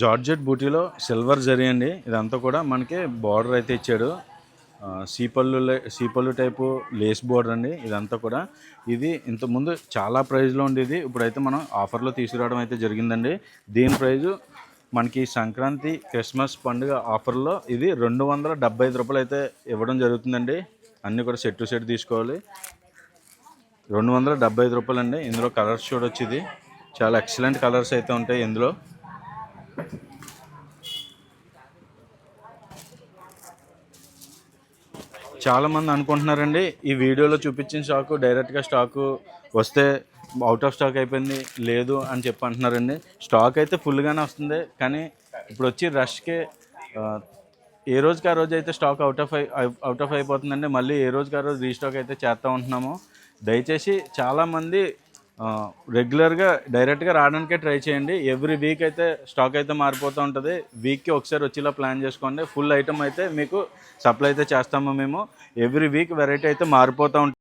Georgette బూటీలో silver zari అండి. ఇదంతా కూడా మనకి బార్డర్ అయితే ఇచ్చాడు. సీపళ్ళు టైపు లేస్ బోర్డర్ అండి. ఇదంతా కూడా ఇది ఇంతకుముందు చాలా ప్రైజ్లో ఉండేది. ఇప్పుడైతే మనం ఆఫర్లో తీసుకురావడం అయితే జరిగిందండి. దీని ప్రైజు మనకి సంక్రాంతి క్రిస్మస్ పండుగ ఆఫర్లో ఇది 275 రూపాయలు అయితే ఇవ్వడం జరుగుతుందండి. అన్నీ కూడా సెట్ టు సెట్ తీసుకోవాలి. 275 రూపాయలు అండి. ఇందులో కలర్స్ చూడొచ్చు. ఇది చాలా ఎక్సలెంట్ కలర్స్ అయితే ఉంటాయి ఇందులో. చాలామంది అనుకుంటున్నారండి ఈ వీడియోలో చూపించిన స్టాకు డైరెక్ట్గా స్టాకు వస్తే అవుట్ ఆఫ్ స్టాక్ అయిపోయింది లేదు అని చెప్పి అంటున్నారండి. స్టాక్ అయితే ఫుల్గానే వస్తుంది, కానీ ఇప్పుడు వచ్చి రష్కి ఏ రోజుకి ఆ రోజు అయితే స్టాక్ అవుట్ ఆఫ్ అయిపోతుందండి. మళ్ళీ ఏ రోజుకి ఆ రోజు రీస్టాక్ అయితే చేస్తూ ఉంటున్నాము. దయచేసి చాలామంది రెగ్యులర్గా డైరెక్ట్గా రావడానికే ట్రై చేయండి. ఎవ్రీ వీక్ అయితే స్టాక్ అయితే మారిపోతూ ఉంటుంది. వీక్కి ఒకసారి వచ్చేలా ప్లాన్ చేసుకోండి. ఫుల్ ఐటమ్ అయితే మీకు సప్లై అయితే చేస్తాము మేము. ఎవ్రీ వీక్ వెరైటీ అయితే మారిపోతూ ఉంటుంది.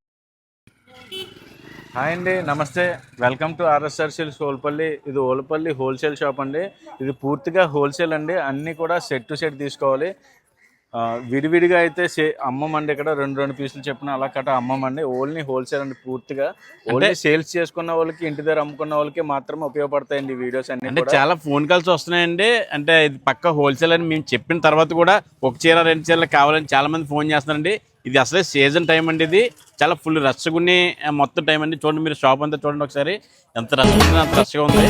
హాయ్ అండి, నమస్తే. Welcome to RSR silks Olpalli. ఇది ఓల్పల్లి హోల్సేల్ షాప్ అండి. ఇది పూర్తిగా హోల్సేల్ అండి. అన్నీ కూడా సెట్ టు సెట్ తీసుకోవాలి. విడివిడిగా అయితే అమ్మమండి. ఇక్కడ రెండు పీసులు చెప్పిన అలా కట్ట అమ్మమండి. ఓన్లీ హోల్సేల్ అండి. పూర్తిగా ఓన్లీ సేల్స్ చేసుకున్న వాళ్ళకి, ఇంటి దగ్గర అమ్ముకున్న వాళ్ళకి మాత్రమే ఉపయోగపడతాయండి వీడియోస్ అన్ని. అంటే చాలా ఫోన్ కాల్స్ వస్తున్నాయండి. అంటే ఇది పక్క హోల్సేల్ అని మేము చెప్పిన తర్వాత కూడా ఒక చీర 2 చీరలు కావాలని చాలా మంది ఫోన్ చేస్తున్నారండి. ఇది అసలే సీజన్ టైం అండి. ఇది చాలా ఫుల్ రష్గా మొత్తం టైం అండి. చూడండి, మీరు షాప్ అంతా చూడండి ఒకసారి. ఎంత రష్గా ఉంది, అంత రష్గా ఉంది.